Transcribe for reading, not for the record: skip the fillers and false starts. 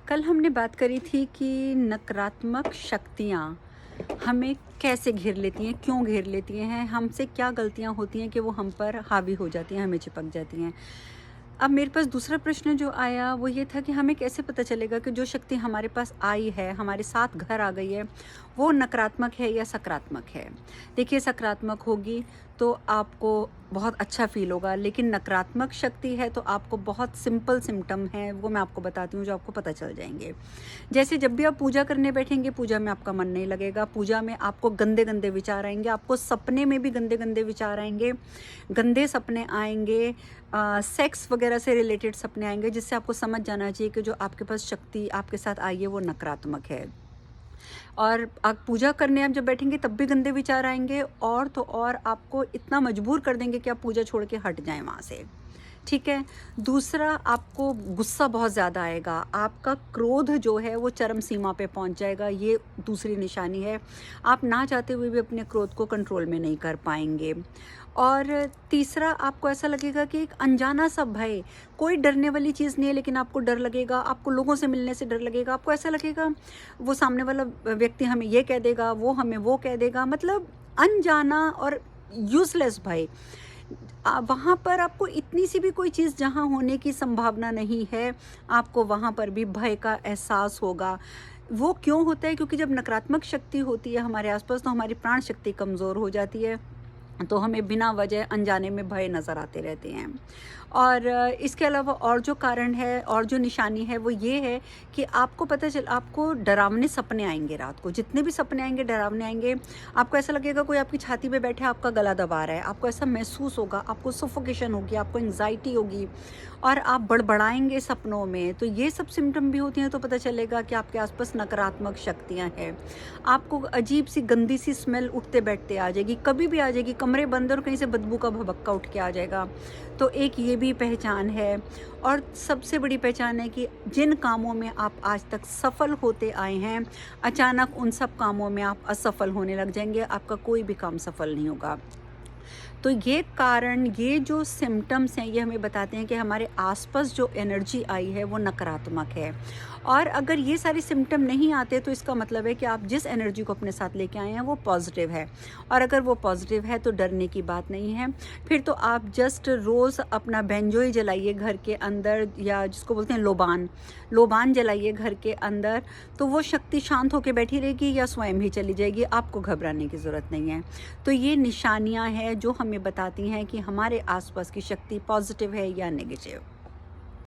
कल हमने बात करी थी कि नकारात्मक शक्तियाँ हमें कैसे घेर लेती हैं, क्यों घेर लेती हैं, हमसे क्या गलतियाँ होती हैं कि वो हम पर हावी हो जाती हैं, हमें चिपक जाती हैं। अब मेरे पास दूसरा प्रश्न जो आया वो ये था कि हमें कैसे पता चलेगा कि जो शक्ति हमारे पास आई है, हमारे साथ घर आ गई है, वो नकारात्मक है या सकारात्मक है। देखिए, सकारात्मक होगी तो आपको बहुत अच्छा फ़ील होगा, लेकिन नकारात्मक शक्ति है तो आपको बहुत सिंपल सिम्पटम हैं, वो मैं आपको बताती हूँ जो आपको पता चल जाएँगे। जैसे जब भी आप पूजा करने बैठेंगे, पूजा में आपका मन नहीं लगेगा, पूजा में आपको गंदे-गंदे विचार आएँगे, आपको सपने में भी गंदे-गंदे विचार आएँगे, गंदे सपने आएँगे, सेक्स वगैरह से रिलेटेड सपने आएँगे, जिससे आपको समझ जाना चाहिए कि जो आपके पास शक्ति आपके साथ आई है वो नकारात्मक है। और आप पूजा करने आप जब बैठेंगे तब भी गंदे विचार आएँगे, और तो और आपको इतना मजबूर कर देंगे कि आप पूजा छोड़ के हट जाएँ वहाँ से। ठीक है? दूसरा, आपको गुस्सा बहुत ज़्यादा आएगा, आपका क्रोध जो है वो चरम सीमा पे पहुँच जाएगा, ये दूसरी निशानी है। आप ना चाहते हुए भी अपने क्रोध को कंट्रोल में नहीं कर पाएँगे। और तीसरा, आपको ऐसा लगेगा कि एक अनजाना सा भय, कोई डरने वाली चीज़ नहीं है लेकिन आपको डर लगेगा, आपको लोगों से मिलने से डर लगेगा, आपको ऐसा लगेगा वो सामने वाला व्यक्ति हमें ये कह देगा, वो हमें वो कह देगा, मतलब अनजाना और यूज़लेस भय। वहाँ पर आपको इतनी सी भी कोई चीज़ जहाँ होने की संभावना नहीं है, आपको वहाँ पर भी भय का एहसास होगा। वो क्यों होता है? क्योंकि जब नकारात्मक शक्ति होती है हमारे आस-पास तो हमारी प्राण शक्ति कमज़ोर हो जाती है। तो हमें बिना वजह अनजाने में भय नज़र आते रहते हैं। और इसके अलावा और जो कारण है और जो निशानी है वो ये है कि आपको डरावने सपने आएँगे रात को। जितने भी सपने आएँगे डरावने आएँगे। आपको ऐसा लगेगा कोई आपकी छाती पे बैठा है, आपका गला दबा रहा है। आपको ऐसा महसूस होगा, आपको सफोकेशन होगी, आपको एंग्ज़ायटी होगी और आप बड़बड़ाएँगे सपनों में। तो ये सब सिम्पटम भी होती हैं तो पता चलेगा कि आपके आस-पास नकारात्मक शक्तियाँ हैं। आपको अजीब-सी गंदी-सी स्मेल उठते-बैठते आ जाएगी, कभी भी आ जाएगी, कमरे बंद और कहीं से बदबू का भभक्का उठ के आ जाएगा। तो एक ये भी पहचान है। और सबसे बड़ी पहचान है कि जिन कामों में आप आज तक सफल होते आए हैं, अचानक उन सब कामों में आप असफल होने लग जाएँगे, आपका कोई भी काम सफल नहीं होगा। तो ये कारण, ये जो सिम्पटम्स हैं, ये हमें बताते हैं कि हमारे आसपास जो एनर्जी आई है वो नकारात्मक है। और अगर ये सारे सिम्पटम नहीं आते तो इसका मतलब है कि आप जिस एनर्जी को अपने साथ लेके आए हैं वो पॉजिटिव है। और अगर वो पॉजिटिव है तो डरने की बात नहीं है। फिर तो आप जस्ट रोज़ अपना बेंजोई जलाइए घर के अंदर, या जिसको बोलते हैं लोबान, लोबान जलाइए घर के अंदर, तो वो शक्ति शांत होकर बैठी रहेगी या स्वयं ही चली जाएगी, आपको घबराने की ज़रूरत नहीं है। तो ये निशानियाँ हैं जो हमें बताती हैं कि हमारे आसपास की शक्ति पॉजिटिव है या नेगेटिव।